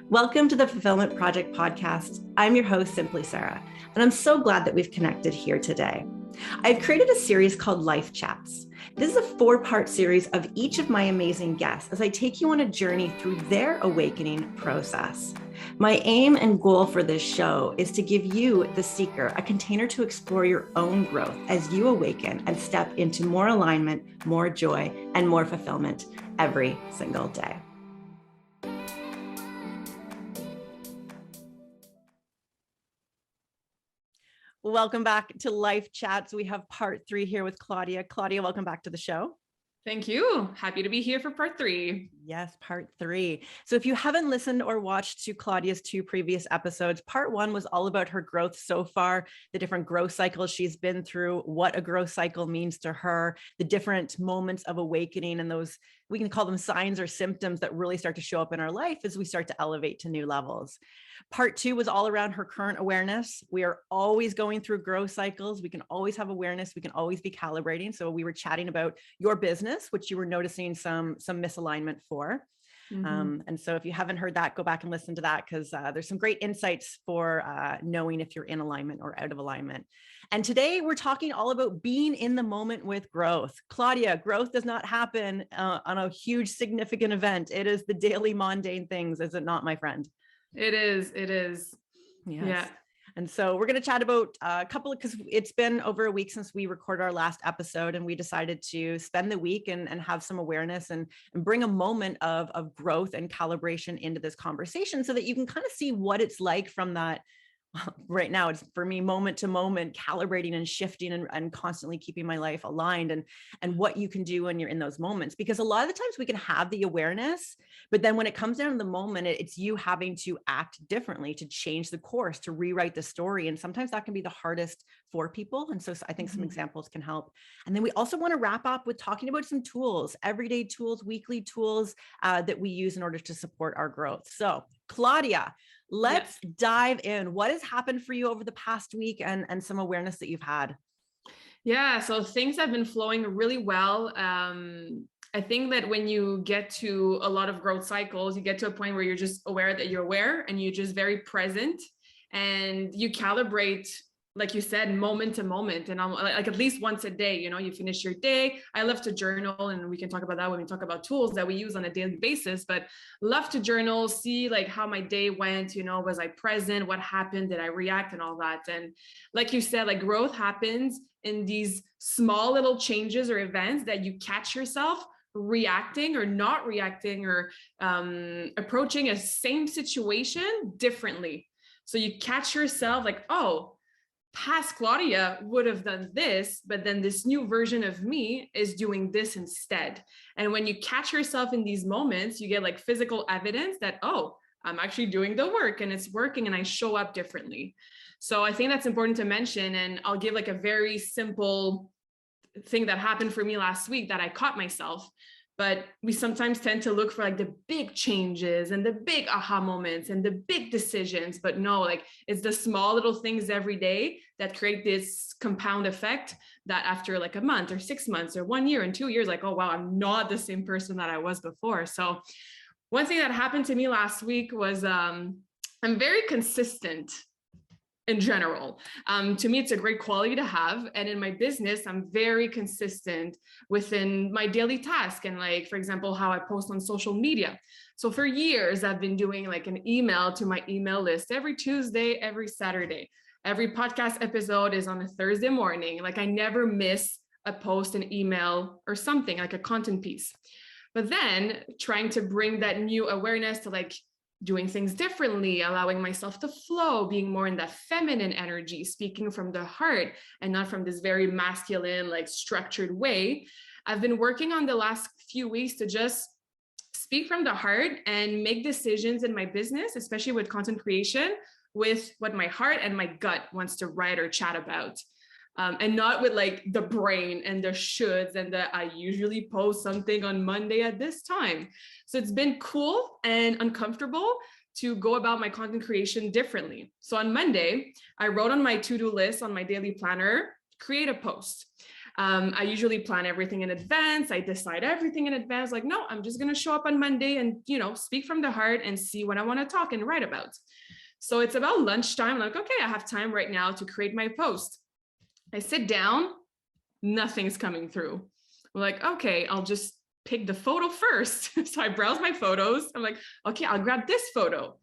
Welcome to the Fulfillment Project podcast. I'm your host, Simpli Sara, and I'm so glad that we've connected here today. I've created a series called Life Chats. This is a 4-part series of each of my amazing guests as I take you on a journey through their awakening process. My aim and goal for this show is to give you, the seeker, a container to explore your own growth as you awaken and step into more alignment, more joy, and more fulfillment every single day. Welcome back to Life Chats. We have part 3 here with Claudia. Claudia, welcome back to the show. Thank you. Happy to be here for part 3. Yes, part 3. So if you haven't listened or watched to Claudia's 2 previous episodes, part 1 was all about her growth so far, the different growth cycles she's been through, what a growth cycle means to her, the different moments of awakening, and those, we can call them signs or symptoms that really start to show up in our life as we start to elevate to new levels. Part 2 was all around her current awareness. We are always going through growth cycles. We can always have awareness. We can always be calibrating. So we were chatting about your business, which you were noticing some misalignment for. And so if you haven't heard that, go back and listen to that, because there's some great insights for knowing if you're in alignment or out of alignment. And today we're talking all about being in the moment with growth. Claudia, growth does not happen on a huge, significant event. It is the daily mundane things, is it not, my friend? It is. Yes. Yeah. And so we're going to chat about a couple of, because it's been over a week since we recorded our last episode, and we decided to spend the week and have some awareness and bring a moment of growth and calibration into this conversation so that you can kind of see what it's like from that. Right now, it's for me moment to moment, calibrating and shifting and constantly keeping my life aligned, and what you can do when you're in those moments. Because a lot of the times we can have the awareness, but then when it comes down to the moment, it's you having to act differently, to change the course, to rewrite the story. And sometimes that can be the hardest for people. And so I think some examples can help. And then we also want to wrap up with talking about some tools, everyday tools, weekly tools that we use in order to support our growth. So Claudia, let's dive in. What has happened for you over the past week and some awareness that you've had? Yeah, so things have been flowing really well. I think that when you get to a lot of growth cycles, you get to a point where you're just aware that you're aware, and you're just very present, and you calibrate, like you said, moment to moment. And I'm like, at least once a day, you finish your day. I love to journal, and we can talk about that when we talk about tools that we use on a daily basis, but love to journal, see like how my day went, was I present? What happened? Did I react? And all that. And like you said, like growth happens in these small little changes or events that you catch yourself reacting or not reacting, or approaching a same situation differently. So you catch yourself like, oh, past Claudia would have done this, but then this new version of me is doing this instead. And when you catch yourself in these moments, you get like physical evidence that, oh, I'm actually doing the work and it's working, and I show up differently. So I think that's important to mention. And I'll give like a very simple thing that happened for me last week that I caught myself. But we sometimes tend to look for like the big changes and the big aha moments and the big decisions. But no, like it's the small little things every day that create this compound effect that after like a month or 6 months or 1 year and 2 years, like, oh, wow, I'm not the same person that I was before. So one thing that happened to me last week was I'm very consistent in general. To me, it's a great quality to have. And in my business, I'm very consistent within my daily task. And like, for example, how I post on social media. So for years, I've been doing like an email to my email list every Tuesday, every Saturday. Every podcast episode is on a Thursday morning. Like I never miss a post, an email, or something like a content piece. But then trying to bring that new awareness to like doing things differently, allowing myself to flow, being more in that feminine energy, speaking from the heart and not from this very masculine, like structured way. I've been working on the last few weeks to just speak from the heart and make decisions in my business, especially with content creation, with what my heart and my gut wants to write or chat about. And not with like the brain and the shoulds and the I usually post something on Monday at this time. So it's been cool and uncomfortable to go about my content creation differently. So on Monday, I wrote on my to-do list on my daily planner, create a post. I usually plan everything in advance. I decide everything in advance. Like, no, I'm just going to show up on Monday and, you know, speak from the heart and see what I want to talk and write about. So it's about lunchtime. Like, okay, I have time right now to create my post. I sit down, nothing's coming through. I'm like, okay, I'll just pick the photo first. So I browse my photos. I'm like, okay, I'll grab this photo.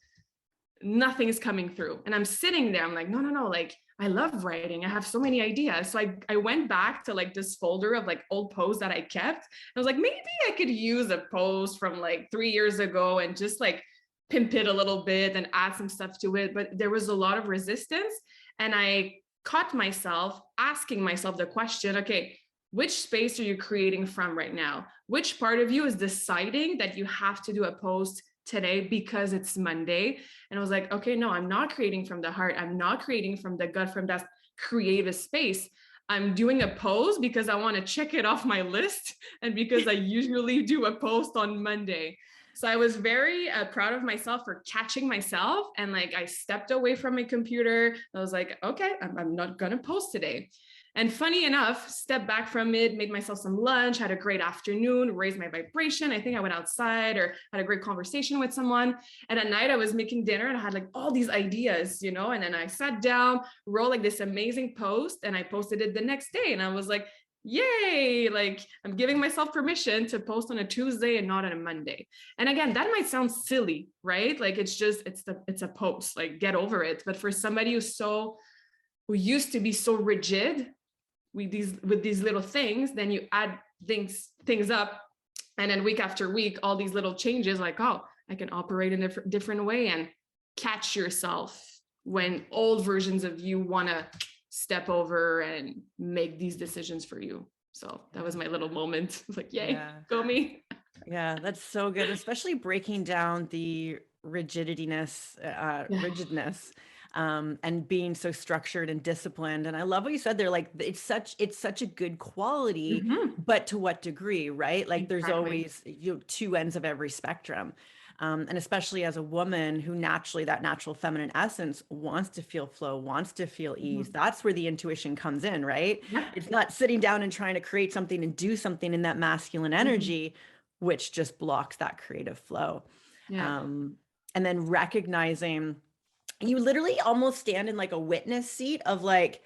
Nothing is coming through. And I'm sitting there. I'm like, no, like, I love writing. I have so many ideas. So I went back to like this folder of like old posts that I kept. I was like, maybe I could use a post from like 3 years ago and just like pimp it a little bit and add some stuff to it. But there was a lot of resistance. And I caught myself asking myself the question, okay, which space are you creating from right now? Which part of you is deciding that you have to do a post today because it's Monday? And I was like, okay, no, I'm not creating from the heart. I'm not creating from the gut, from that creative space. I'm doing a post because I want to check it off my list and because I usually do a post on Monday. So I was very proud of myself for catching myself. And like, I stepped away from my computer. I was like, okay, I'm not going to post today. And funny enough, stepped back from it, made myself some lunch, had a great afternoon, raised my vibration. I think I went outside or had a great conversation with someone. And at night I was making dinner and I had like all these ideas, you know, and then I sat down, wrote like this amazing post and I posted it the next day. And I was like, yay, like I'm giving myself permission to post on a Tuesday and not on a Monday. And again, that might sound silly, right? Like it's a post, like get over it. But for somebody who used to be so rigid with these little things, then you add things up, and then week after week, all these little changes, like, oh, I can operate in a different way, and catch yourself when old versions of you want to step over and make these decisions for you. So that was my little moment. Like, yay, go me. Yeah, that's so good, especially breaking down the rigidness, and being so structured and disciplined. And I love what you said there. Like it's such a good quality, but to what degree, right? Like there's always two ends of every spectrum. And especially as a woman who that natural feminine essence wants to feel flow, wants to feel ease. That's where the intuition comes in, right? Yeah. It's not sitting down and trying to create something and do something in that masculine energy, which just blocks that creative flow. Yeah. And then recognizing, you literally almost stand in like a witness seat of like,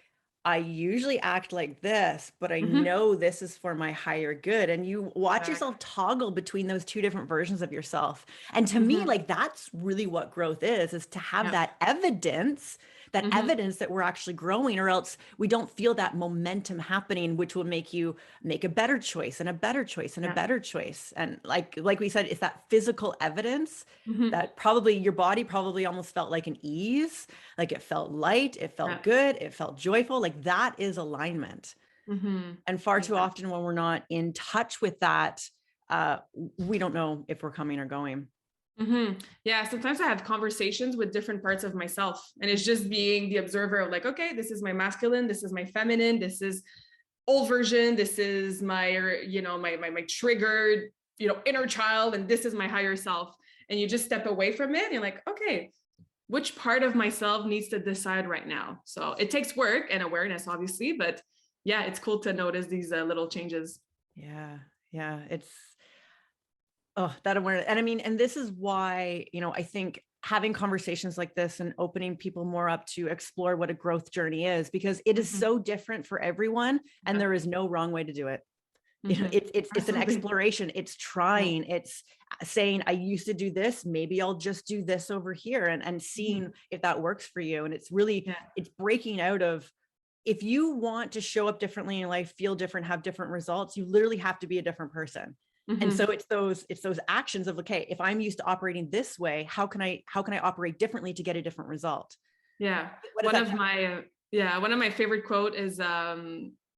I usually act like this, but I know this is for my higher good. And you watch yourself toggle between those two different versions of yourself. And to me, like, that's really what growth is to have that evidence, evidence that we're actually growing, or else we don't feel that momentum happening, which will make you make a better choice and a better choice and a better choice. And like we said, it's that physical evidence that probably your body probably almost felt like an ease, like it felt light, it felt good, it felt joyful. Like that is alignment. And far too often when we're not in touch with that, we don't know if we're coming or going. Yeah, sometimes I have conversations with different parts of myself, and it's just being the observer of like, okay, this is my masculine, this is my feminine, this is old version, this is my, my triggered, inner child, and this is my higher self. And you just step away from it and you're like, okay, which part of myself needs to decide right now? So it takes work and awareness, obviously, but yeah, it's cool to notice these little changes. Yeah. It's, that awareness. And I mean, and this is why, I think having conversations like this and opening people more up to explore what a growth journey is, because it is so different for everyone. And there is no wrong way to do it. It's an exploration. It's trying, it's saying, I used to do this, maybe I'll just do this over here, and seeing if that works for you. And it's really, it's breaking out of, if you want to show up differently in life, feel different, have different results, you literally have to be a different person. And so it's those actions of, okay, if I'm used to operating this way, how can I operate differently to get a different result? Yeah. One of my favorite quote is,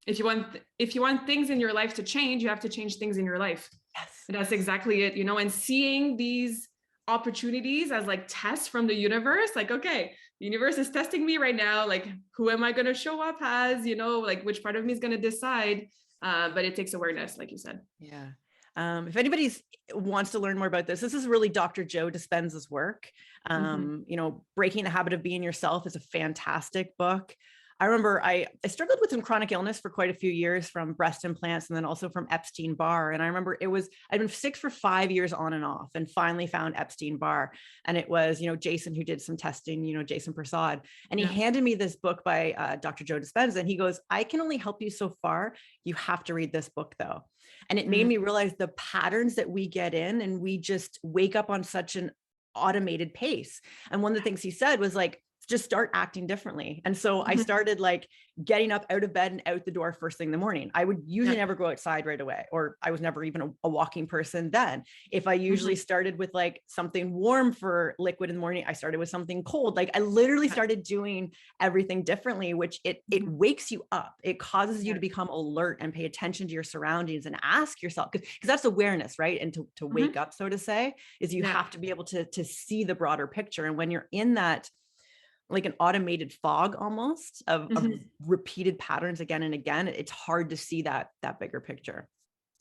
if you want things in your life to change, you have to change things in your life. Yes. And that's exactly it, and seeing these opportunities as like tests from the universe, like, okay, the universe is testing me right now. Like, who am I going to show up as, like which part of me is going to decide? But it takes awareness, like you said. Yeah. If anybody wants to learn more about this is really Dr. Joe Dispenza's work. Breaking the Habit of Being Yourself is a fantastic book. I remember I struggled with some chronic illness for quite a few years from breast implants and then also from Epstein-Barr. And I remember I'd been sick for 5 years on and off and finally found Epstein-Barr. And it was, Jason who did some testing, Jason Prasad. And he handed me this book by Dr. Joe Dispenza. And he goes, I can only help you so far. You have to read this book though. And it made me realize the patterns that we get in and we just wake up on such an automated pace. And one of the things he said was like, just start acting differently. And so I started like getting up out of bed and out the door first thing in the morning. I would usually never go outside right away, or I was never even a walking person then. If I usually started with like something warm for liquid in the morning, I started with something cold. Like I literally started doing everything differently, which it wakes you up. It causes you to become alert and pay attention to your surroundings and ask yourself, because that's awareness, right? And to wake up, so to say, is you have to be able to see the broader picture. And when you're in that, like an automated fog almost of repeated patterns again and again, it's hard to see that bigger picture.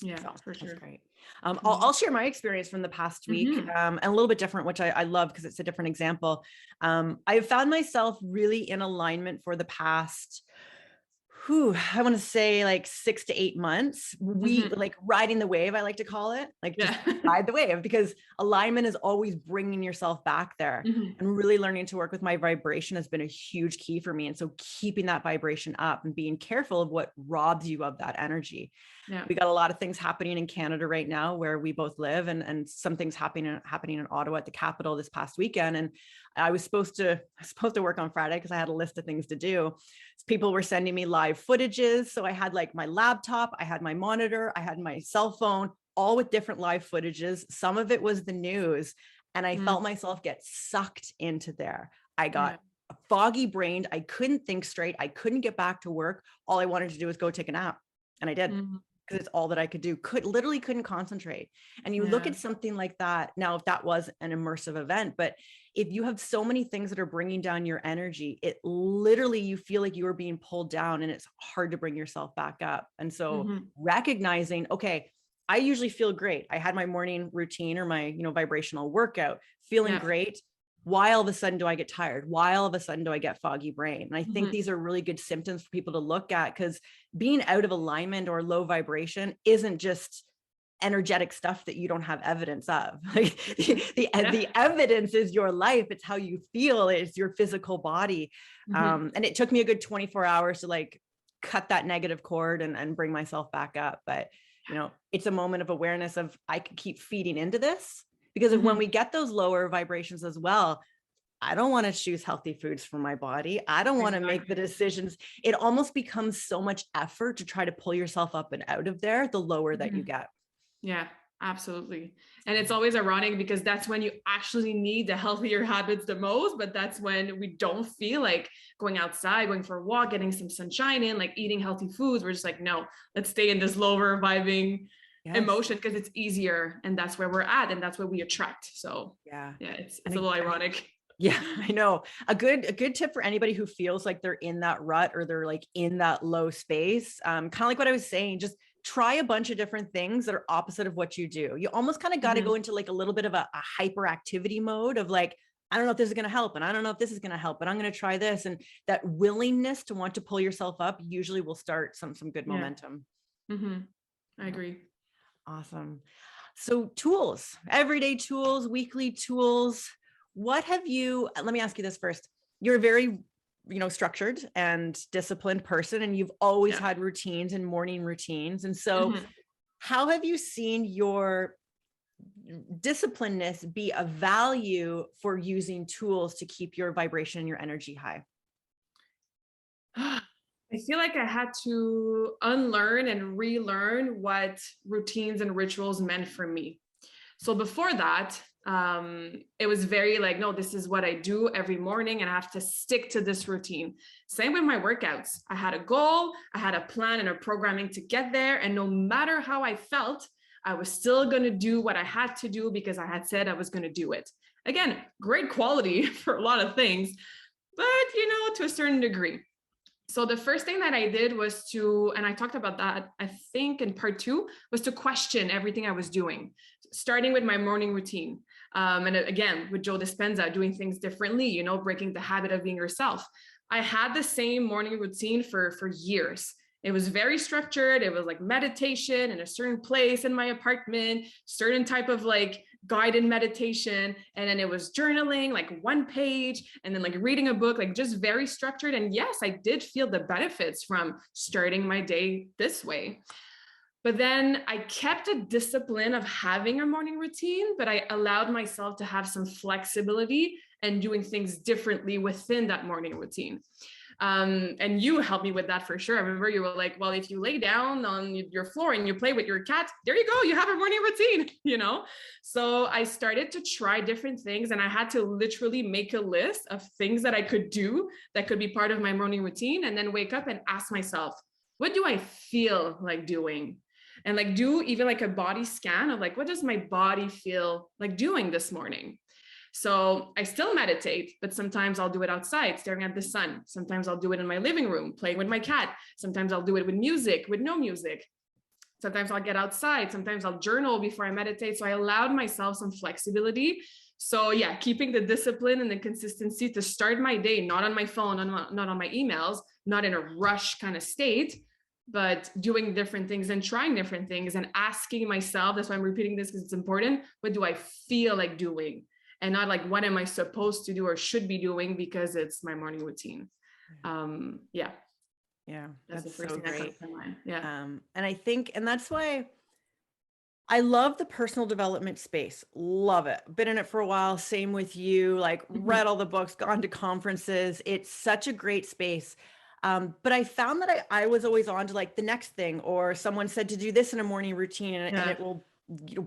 Yeah, so, for sure. That's great. I'll share my experience from the past week, and a little bit different, which I love because it's a different example. I've found myself really in alignment for the past, I want to say like 6 to 8 months. We like riding the wave, I like to call it, like just ride the wave, because alignment is always bringing yourself back there. And really learning to work with my vibration has been a huge key for me. And so keeping that vibration up and being careful of what robs you of that energy. We got a lot of things happening in Canada right now where we both live, and some things happening in Ottawa at the capital this past weekend. And I was supposed to work on Friday because I had a list of things to do. People were sending me live footages. So I had like my laptop, I had my monitor, I had my cell phone, all with different live footages. Some of it was the news. And I felt myself get sucked into there. I got foggy brained. I couldn't think straight. I couldn't get back to work. All I wanted to do was go take a nap. And I did. Because it's all that I could do. Literally couldn't concentrate. And you look at something like that. Now, if that was an immersive event, but if you have so many things that are bringing down your energy, it literally, you feel like you are being pulled down and it's hard to bring yourself back up. And so recognizing, okay, I usually feel great. I had my morning routine or my, vibrational workout, feeling great. Why all of a sudden do I get tired? Why all of a sudden do I get foggy brain? And I think these are really good symptoms for people to look at, because being out of alignment or low vibration isn't just energetic stuff that you don't have evidence of. Like the evidence is your life. It's how you feel. It's your physical body. And it took me a good 24 hours to like cut that negative cord and bring myself back up. But, it's a moment of awareness of I could keep feeding into this. Because when we get those lower vibrations as well, I don't want to choose healthy foods for my body. I don't want to make the decisions. It almost becomes so much effort to try to pull yourself up and out of there, the lower that you get. Yeah, absolutely. And it's always ironic because that's when you actually need the healthier habits the most, but that's when we don't feel like going outside, going for a walk, getting some sunshine in, like eating healthy foods. We're just like, no, let's stay in this lower vibing emotion because it's easier, and that's where we're at, and that's what we attract. So it's a little ironic. Yeah, I know. A good tip for anybody who feels like they're in that rut or they're like in that low space, kind of like what I was saying, just try a bunch of different things that are opposite of what you do. You almost kind of got to go into like a little bit of a hyperactivity mode of like, I don't know if this is going to help, and I don't know if this is going to help, but I'm going to try this. And that willingness to want to pull yourself up usually will start some good momentum. I agree. Awesome. So tools, everyday tools, weekly tools. What have you, let me ask you this first. You're a very, structured and disciplined person, and you've always had routines and morning routines. And so how have you seen your disciplinedness be a value for using tools to keep your vibration and your energy high? I feel like I had to unlearn and relearn what routines and rituals meant for me. So before that, it was very like, no, this is what I do every morning and I have to stick to this routine. Same with my workouts. I had a goal, I had a plan and a programming to get there. And no matter how I felt, I was still going to do what I had to do because I had said I was going to do it. Again, great quality for a lot of things, but to a certain degree. So the first thing that I did was and I talked about that, I think in part 2, was to question everything I was doing, starting with my morning routine. And again, with Joe Dispenza, doing things differently, breaking the habit of being yourself. I had the same morning routine for years. It was very structured. It was like meditation in a certain place in my apartment, certain type of like guided meditation. And then it was journaling, like one page, and then like reading a book, like just very structured. And yes, I did feel the benefits from starting my day this way. But then I kept a discipline of having a morning routine, but I allowed myself to have some flexibility and doing things differently within that morning routine. And you helped me with that for sure. I remember you were like, well, if you lay down on your floor and you play with your cat, there you go, you have a morning routine, you know? So I started to try different things, and I had to literally make a list of things that I could do that could be part of my morning routine, and then wake up and ask myself, what do I feel like doing? And like do even like a body scan of like, what does my body feel like doing this morning? So I still meditate, but sometimes I'll do it outside, staring at the sun. Sometimes I'll do it in my living room, playing with my cat. Sometimes I'll do it with music, with no music. Sometimes I'll get outside. Sometimes I'll journal before I meditate. So I allowed myself some flexibility. So yeah, keeping the discipline and the consistency to start my day, not on my phone, not on my emails, not in a rush kind of state, but doing different things and trying different things and asking myself, that's why I'm repeating this because it's important, what do I feel like doing? And not like, what am I supposed to do or should be doing because it's my morning routine. Yeah. Yeah, That's the first so thing that great. comes to mind. Yeah. And I think, and that's why I love the personal development space. Love it. Been in it for a while. Same with you, like read all the books, gone to conferences. It's such a great space. But I found that I was always on to like the next thing, or someone said to do this in a morning routine, and it will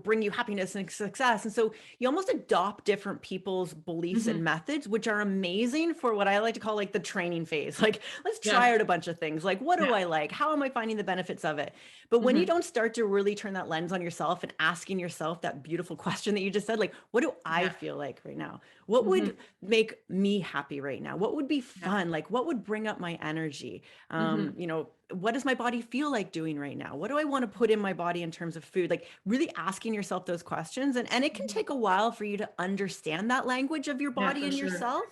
bring you happiness and success. And so you almost adopt different people's beliefs and methods, which are amazing for what I like to call like the training phase. Like, let's try out a bunch of things. Like, what do I like? How am I finding the benefits of it? But when you don't start to really turn that lens on yourself and asking yourself that beautiful question that you just said, like, what do I feel like right now? What would make me happy right now? What would be fun? Like, what would bring up my energy? You know, what does my body feel like doing right now? What do I want to put in my body in terms of food? Like really asking yourself those questions. And it can take a while for you to understand that language of your body and yourself.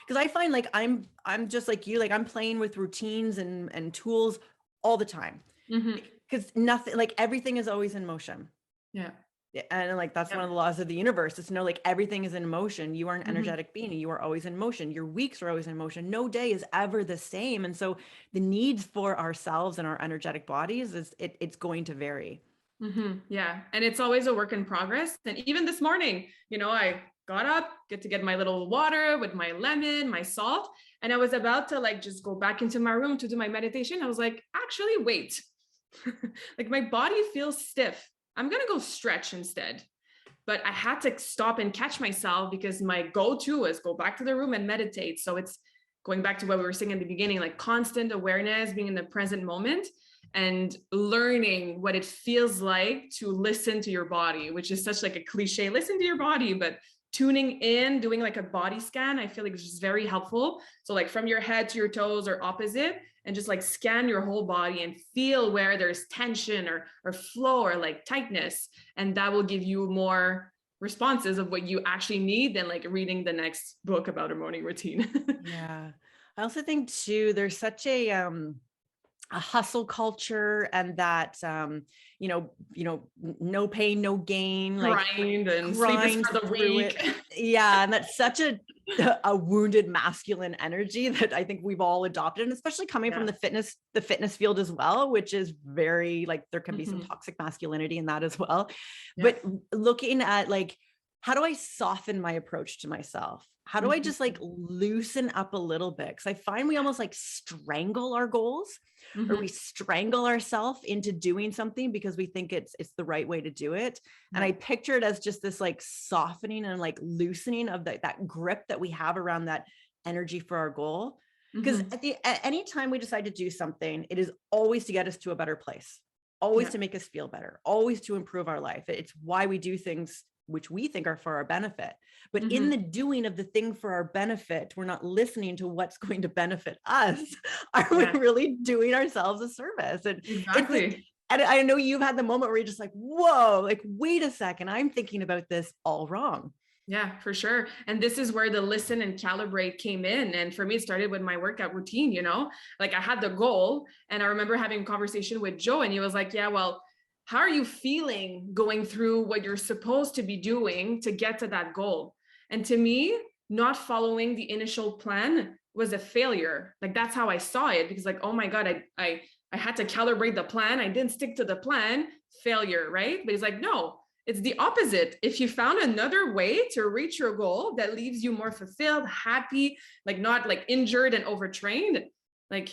Because I find like I'm just like you, like I'm playing with routines and tools all the time. Because nothing, like everything is always in motion. Yeah. And like that's one of the laws of the universe, is to know like everything is in motion. You are an energetic being. You are always in motion. Your weeks are always in motion. No day is ever the same. And so the needs for ourselves and our energetic bodies it's going to vary. Yeah. And it's always a work in progress. And even this morning, you know, I got up, get my little water with my lemon, my salt, and I was about to like just go back into my room to do my meditation. I was like, actually, wait, like my body feels stiff. I'm going to go stretch instead. But I had to stop and catch myself because my go-to is go back to the room and meditate. So it's going back to what we were saying in the beginning, like constant awareness, being in the present moment and learning what it feels like to listen to your body, which is such like a cliche, listen to your body, but tuning in, doing like a body scan, I feel like it's just very helpful. So like from your head to your toes or opposite, and just like scan your whole body and feel where there's tension or flow or like tightness. And that will give you more responses of what you actually need than like reading the next book about a morning routine. Yeah. I also think too, there's such a hustle culture, and that you know no pain no gain, like Grind and sleep is for the weak. Yeah, and that's such a wounded masculine energy that I think we've all adopted, and especially coming from the fitness field as well, which is very like there can be some toxic masculinity in that as well. But looking at like, how do I soften my approach to myself? How do I just like loosen up a little bit? Because I find we almost like strangle our goals, or we strangle ourselves into doing something because we think it's the right way to do it. And I picture it as just this like softening and like loosening of that grip that we have around that energy for our goal. Because at any time we decide to do something, it is always to get us to a better place, always to make us feel better, always to improve our life. It's why we do things which we think are for our benefit. But in the doing of the thing for our benefit, we're not listening to what's going to benefit us. Are we really doing ourselves a service? And and I know you've had the moment where you're just like, whoa, like, wait a second, I'm thinking about this all wrong. Yeah, for sure. And this is where the listen and calibrate came in. And for me, it started with my workout routine, like I had the goal. And I remember having a conversation with Joe, and he was like, yeah, well, how are you feeling going through what you're supposed to be doing to get to that goal? And to me, not following the initial plan was a failure. Like that's how I saw it, because like, oh my God, I had to calibrate the plan. I didn't stick to the plan, failure, right? But he's like, no, it's the opposite. If you found another way to reach your goal that leaves you more fulfilled, happy, like not like injured and overtrained, like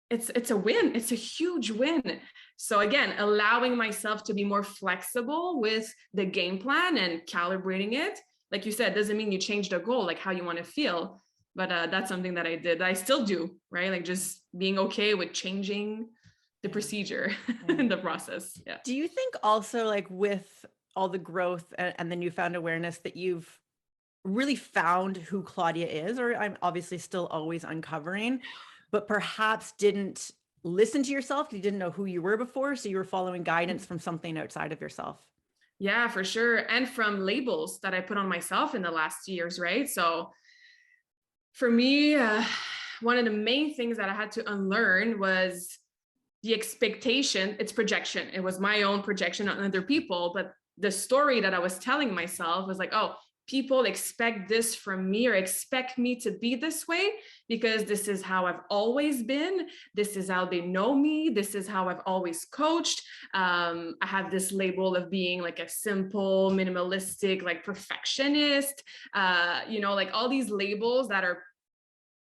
it's a win. It's a huge win. So again, allowing myself to be more flexible with the game plan and calibrating it. Like you said, doesn't mean you change the goal, like how you want to feel. But that's something that I did. I still do, right? Like just being okay with changing the procedure in the process. Yeah. Do you think also, like with all the growth and the newfound awareness, that you've really found who Claudia is, or I'm obviously still always uncovering, but perhaps didn't listen to yourself, you didn't know who you were before, so you were following guidance from something outside of yourself? Yeah, for sure. And from labels that I put on myself in the last years, right? So for me, one of the main things that I had to unlearn was the expectation. It's projection. It was my own projection on other people, but the story that I was telling myself was like, oh, people expect this from me, or expect me to be this way because this is how I've always been. This is how they know me. This is how I've always coached. I have this label of being like a simple, minimalistic, like perfectionist, like all these labels that are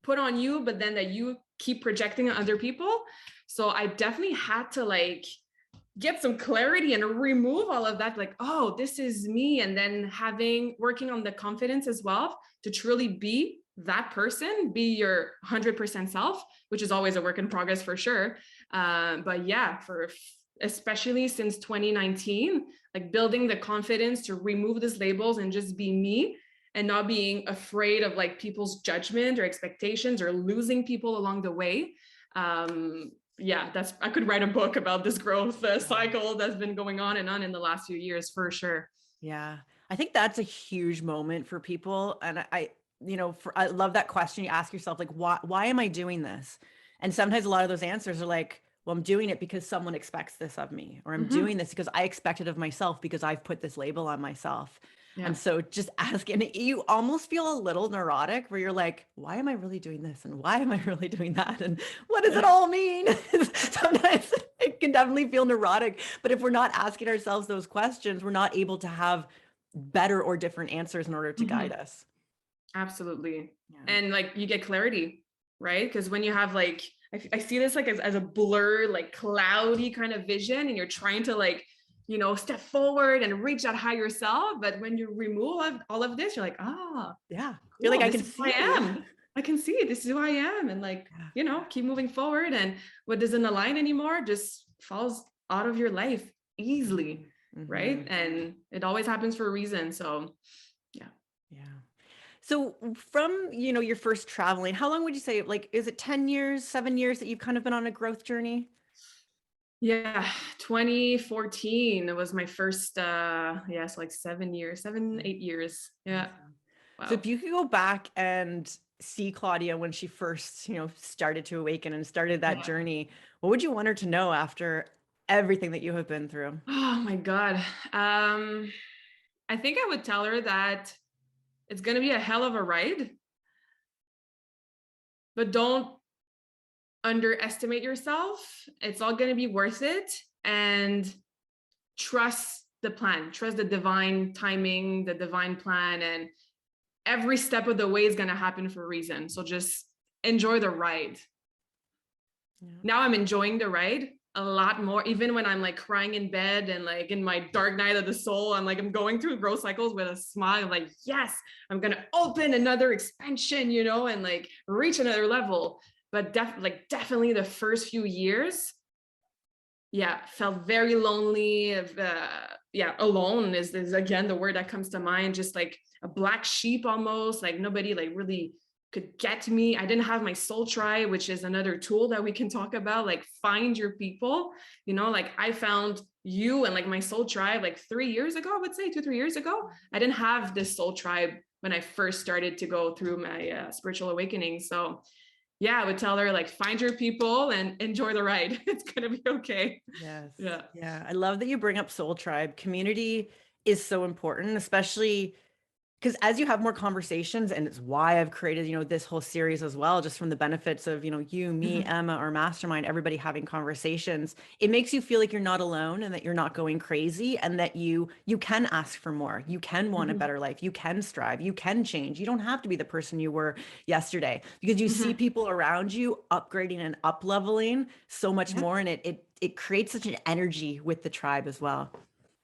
put on you, but then that you keep projecting on other people. So I definitely had to like get some clarity and remove all of that, like, oh, this is me. And then working on the confidence as well to truly be that person, be your 100% self, which is always a work in progress for sure. But yeah, especially since 2019, like building the confidence to remove these labels and just be me, and not being afraid of like people's judgment or expectations or losing people along the way. Yeah, I could write a book about this growth cycle that's been going on in the last few years for sure. Yeah, I think that's a huge moment for people. And I love that question you ask yourself, like, why am I doing this? And sometimes a lot of those answers are like, well, I'm doing it because someone expects this of me, or I'm doing this because I expect it of myself because I've put this label on myself. Yeah. And so just ask, and you almost feel a little neurotic where you're like, why am I really doing this? And why am I really doing that? And what does it all mean? Sometimes it can definitely feel neurotic, but if we're not asking ourselves those questions, we're not able to have better or different answers in order to guide us. Absolutely. Yeah. And like you get clarity, right? Because when you have like, I see this like as a blur, like cloudy kind of vision, and you're trying to like, step forward and reach that higher self. But when you remove all of this, you're like, yeah, cool, you're like, I can see who I am. I can see it. This is who I am. And like, keep moving forward. And what doesn't align anymore just falls out of your life easily. Right. And it always happens for a reason. So yeah. So from, your first traveling, how long would you say, like, is it 10 years, 7 years that you've kind of been on a growth journey? Yeah, 2014 it was my first so like 8 years. Yeah. Wow. So if you could go back and see Claudia when she first, started to awaken and started that journey, what would you want her to know after everything that you have been through? Oh my God. I think I would tell her that it's going to be a hell of a ride, but don't underestimate yourself. It's all going to be worth it. And trust the plan, trust the divine timing, the divine plan, and every step of the way is going to happen for a reason. So just enjoy the ride. Yeah. Now I'm enjoying the ride a lot more, even when I'm like crying in bed and like in my dark night of the soul, I'm going through growth cycles with a smile, like, yes, I'm going to open another expansion, and like reach another level. But definitely the first few years, felt very lonely. Alone is again the word that comes to mind. Just like a black sheep almost, like nobody like really could get me. I didn't have my soul tribe, which is another tool that we can talk about, like find your people. Like I found you and like my soul tribe, like 3 years ago, I would say 2, 3 years ago, I didn't have this soul tribe when I first started to go through my spiritual awakening. So yeah, I would tell her like, find your people and enjoy the ride. It's going to be okay. Yes. Yeah. Yeah. I love that you bring up soul tribe. Community is so important, especially because as you have more conversations, and it's why I've created, this whole series as well, just from the benefits of, you, me, Mm-hmm. Emma, our mastermind, everybody having conversations, it makes you feel like you're not alone and that you're not going crazy, and that you can ask for more. You can want a Mm-hmm. better life. You can strive. You can change. You don't have to be the person you were yesterday, because you see Mm-hmm. people around you upgrading and up leveling so much Yeah. more. And it creates such an energy with the tribe as well.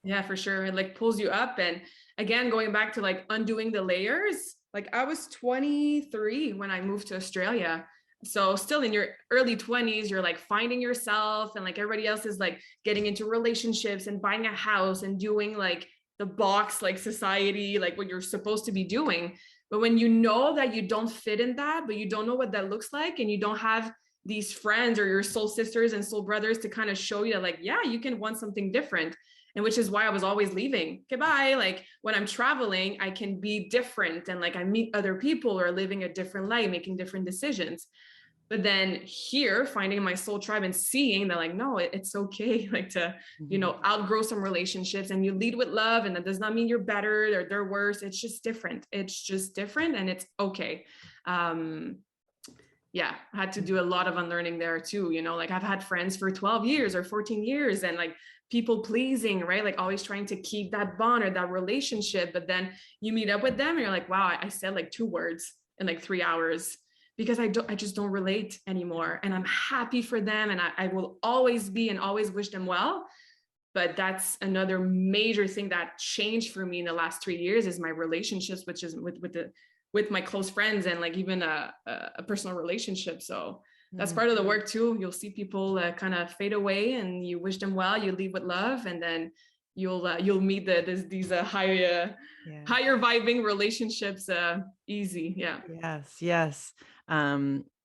Yeah, for sure. It like pulls you up. And again, going back to like undoing the layers, like I was 23 when I moved to Australia. So still in your early 20s, you're like finding yourself, and like everybody else is like getting into relationships and buying a house and doing like the box, like society, like what you're supposed to be doing. But when you know that you don't fit in that, but you don't know what that looks like, and you don't have these friends or your soul sisters and soul brothers to kind of show you that like, yeah, you can want something different. And which is why I was always leaving. Goodbye. Like when I'm traveling, I can be different, and like I meet other people who are living a different life, making different decisions. But then here, finding my soul tribe and seeing that like, no, it's okay, like to, outgrow some relationships, and you lead with love, and that does not mean you're better or they're worse. It's just different. It's just different, and it's okay. Um, yeah, I had to do a lot of unlearning there too. Like I've had friends for 12 years or 14 years, and like people pleasing, right? Like always trying to keep that bond or that relationship. But then you meet up with them and you're like, wow, I said like 2 words in like 3 hours, because I just don't relate anymore. And I'm happy for them. And I will always be and always wish them well. But that's another major thing that changed for me in the last 3 years, is my relationships, which is with my close friends, and like even a personal relationship. So that's part of the work too. You'll see people kind of fade away, and you wish them well, you leave with love, and then you'll meet these higher vibing relationships easy. Yeah. Yes, yes.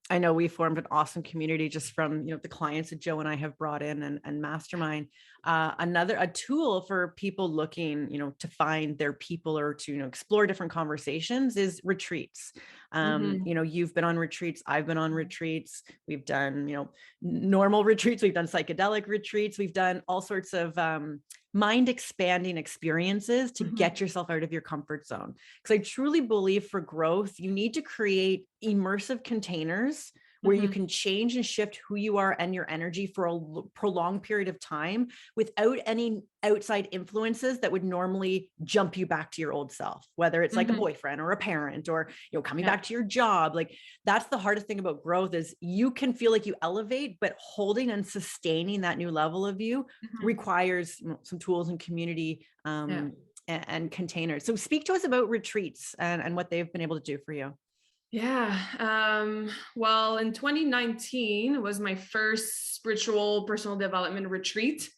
I know we formed an awesome community just from, the clients that Joe and I have brought in, and mastermind. A tool for people looking, to find their people, or to, explore different conversations, is retreats. You've been on retreats. I've been on retreats. We've done, normal retreats. We've done psychedelic retreats. We've done all sorts of mind expanding experiences to get yourself out of your comfort zone. Because I truly believe for growth, you need to create immersive containers where you can change and shift who you are and your energy for a prolonged period of time without any outside influences that would normally jump you back to your old self, whether it's like a boyfriend or a parent, or coming back to your job. Like that's the hardest thing about growth, is you can feel like you elevate, but holding and sustaining that new level of you requires some tools and community and containers. So speak to us about retreats and what they've been able to do for you. Yeah. Well, in 2019 was my first spiritual personal development retreat,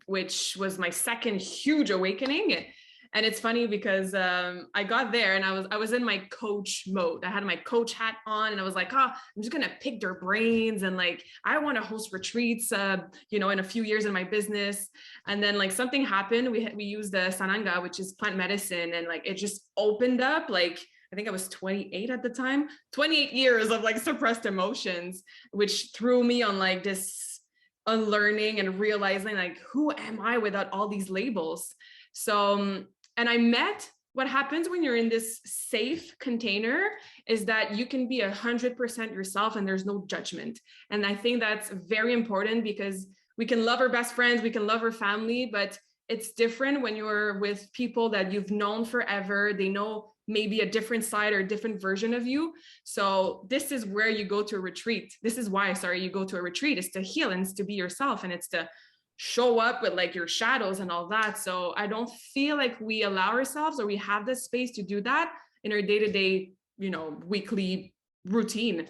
which was my second huge awakening. And it's funny because I got there and I was in my coach mode. I had my coach hat on, and I was like, oh, I'm just gonna pick their brains, and like I want to host retreats, in a few years in my business. And then like something happened. We used the sananga, which is plant medicine, and like it just opened up. Like I think I was 28 at the time, 28 years of like suppressed emotions, which threw me on like this unlearning and realizing like, who am I without all these labels? So, and I met what happens when you're in this safe container is that you can be 100% yourself, and there's no judgment. And I think that's very important, because we can love our best friends, we can love our family, but it's different when you're with people that you've known forever. They know maybe a different side or a different version of you. So this is where you go to a retreat. This is why, you go to a retreat, is to heal, and it's to be yourself, and it's to show up with like your shadows and all that. So I don't feel like we allow ourselves, or we have the space to do that in our day-to-day, weekly routine.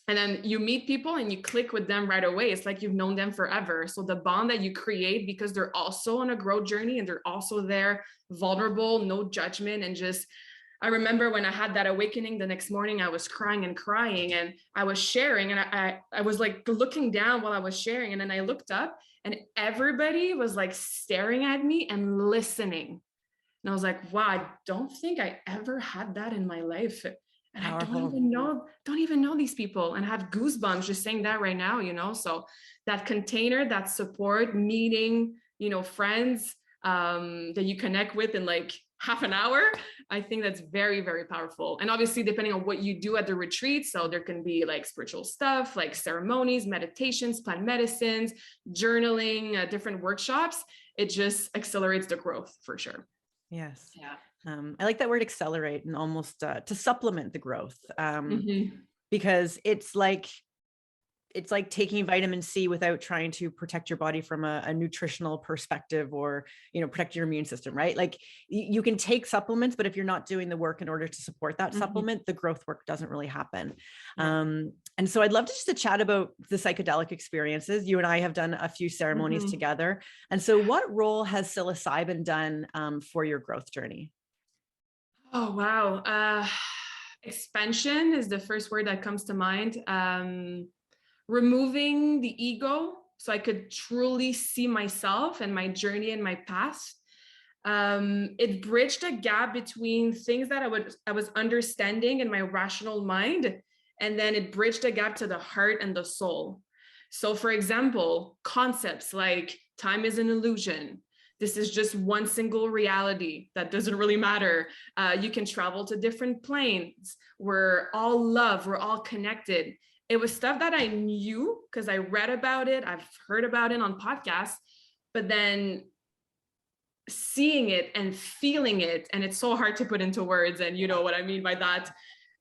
And then you meet people and you click with them right away. It's like you've known them forever. So the bond that you create, because they're also on a growth journey, and they're also there, vulnerable, no judgment, and just, I remember when I had that awakening the next morning, I was crying and crying, and I was sharing, and I was like looking down while I was sharing. And then I looked up, and everybody was like staring at me and listening. And I was like, wow, I don't think I ever had that in my life. And I Powerful. don't even know these people, and I have goosebumps just saying that right now, you know? So that container, that support, meeting, you know, friends that you connect with in like half an hour, I think that's very, very powerful. And obviously, depending on what you do at the retreat, so there can be like spiritual stuff, like ceremonies, meditations, plant medicines, journaling, different workshops. It just accelerates the growth for sure. Yes. Yeah. I like that word accelerate, and almost to supplement the growth, Mm-hmm. because it's like taking vitamin C without trying to protect your body from a nutritional perspective, or, you know, protect your immune system, right? Like you can take supplements, but if you're not doing the work in order to support that supplement, the growth work doesn't really happen. Yeah. And so I'd love to just to chat about the psychedelic experiences. You and I have done a few ceremonies together. And so what role has psilocybin done for your growth journey? Oh, wow. Expansion is the first word that comes to mind. Removing the ego so I could truly see myself and my journey and my past. It bridged a gap between things that I was understanding in my rational mind, and then it bridged a gap to the heart and the soul. So, for example, concepts like time is an illusion. This is just one single reality that doesn't really matter. You can travel to different planes. We're all love. We're all connected. It was stuff that I knew because I read about it. I've heard about it on podcasts, but then seeing it and feeling it, and it's so hard to put into words, and you know what I mean by that.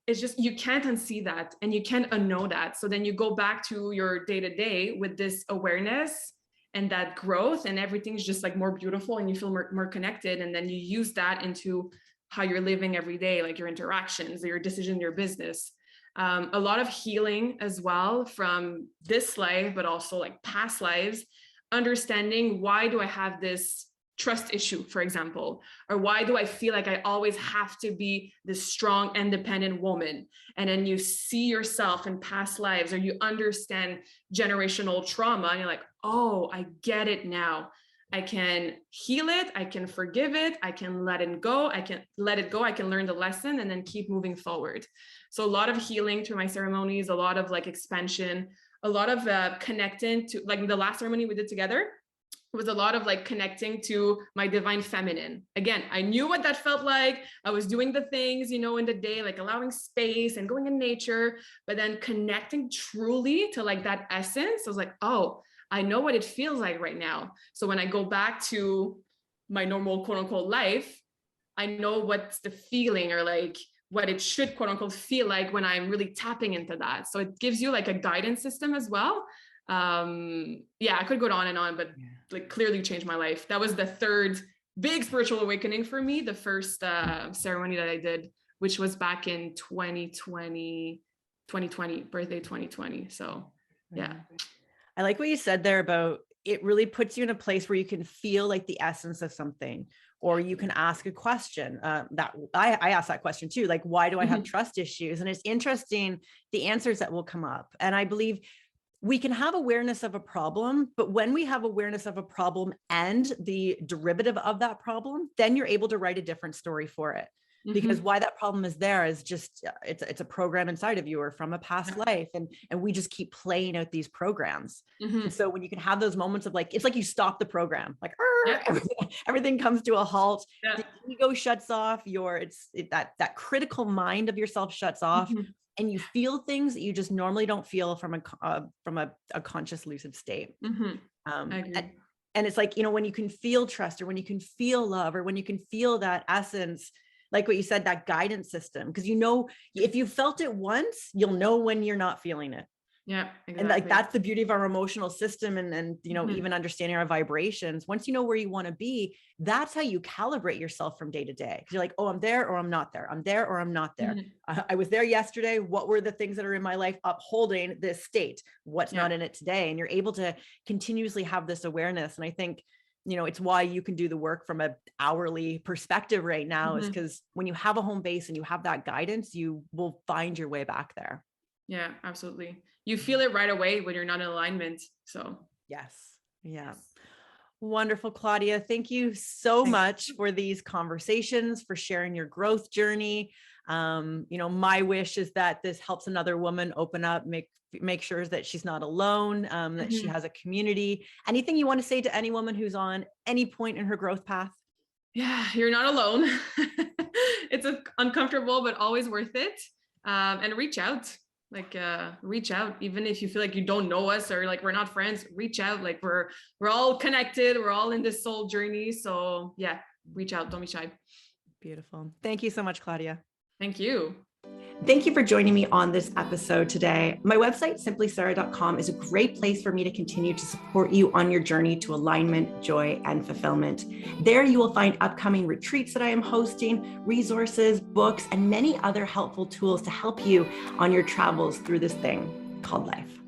It's just, you can't unsee that and you can't unknow that. So then you go back to your day-to-day with this awareness and that growth, and everything's just like more beautiful, and you feel more connected, and then you use that into how you're living every day, like your interactions, your decision, your business. A lot of healing as well from this life, but also like past lives, understanding why do I have this trust issue, for example, or why do I feel like I always have to be this strong, independent woman? And then you see yourself in past lives, or you understand generational trauma, and you're like, oh, I get it now. I can heal it. I can forgive it. I can let it go. I can let it go. I can learn the lesson and then keep moving forward. So a lot of healing through my ceremonies, a lot of like expansion, a lot of connecting to, like the last ceremony we did together, it was a lot of like connecting to my divine feminine. Again, I knew what that felt like. I was doing the things, you know, in the day, like allowing space and going in nature, but then connecting truly to like that essence. I was like, oh, I know what it feels like right now. So when I go back to my normal quote unquote life, I know what's the feeling, or like what it should quote unquote feel like when I'm really tapping into that. So it gives you like a guidance system as well. Yeah, I could go on and on, but like clearly changed my life. That was the third big spiritual awakening for me. The first ceremony that I did, which was back in 2020, birthday 2020. So yeah. I like what you said there about it really puts you in a place where you can feel like the essence of something, or you can ask a question that I asked that question too. Like, why do I have trust issues? And it's interesting, the answers that will come up. And I believe we can have awareness of a problem, but when we have awareness of a problem and the derivative of that problem, then you're able to write a different story for it. Because why that problem is there is just, it's a program inside of you or from a past life. And we just keep playing out these programs. And so when you can have those moments of like, it's like you stop the program, like everything comes to a halt. The ego shuts off, that critical mind of yourself shuts off. And you feel things that you just normally don't feel from a conscious lucid state. And it's like, you know, when you can feel trust, or when you can feel love, or when you can feel that essence, like what you said, that guidance system, because you know, if you felt it once, you'll know when you're not feeling it. Yeah, exactly. And like, that's the beauty of our emotional system. And you know, even understanding our vibrations, once you know where you want to be, that's how you calibrate yourself from day to day. Because you're like, oh, I'm there or I'm not there. I'm there or I'm not there. I was there yesterday. What were the things that are in my life upholding this state? What's not in it today? And you're able to continuously have this awareness. And I think, you know, it's why you can do the work from an hourly perspective right now, is because when you have a home base and you have that guidance, you will find your way back there. Yeah, absolutely. You feel it right away when you're not in alignment. So yes. Yeah. Yes. Wonderful, Claudia. Thank you so Thank much for these conversations, for sharing your growth journey. My wish is that this helps another woman open up, make sure that she's not alone, that she Mhm. has a community. Anything you want to say to any woman who's on any point in her growth path? Yeah, you're not alone. It's uncomfortable, but always worth it. And reach out. Like reach out, even if you feel like you don't know us or like we're not friends. Reach out. Like we're all connected. We're all in this soul journey. So yeah, reach out. Don't be shy. Beautiful. Thank you so much, Claudia. Thank you. Thank you for joining me on this episode today. My website, simplysara.com, is a great place for me to continue to support you on your journey to alignment, joy, and fulfillment. There you will find upcoming retreats that I am hosting, resources, books, and many other helpful tools to help you on your travels through this thing called life.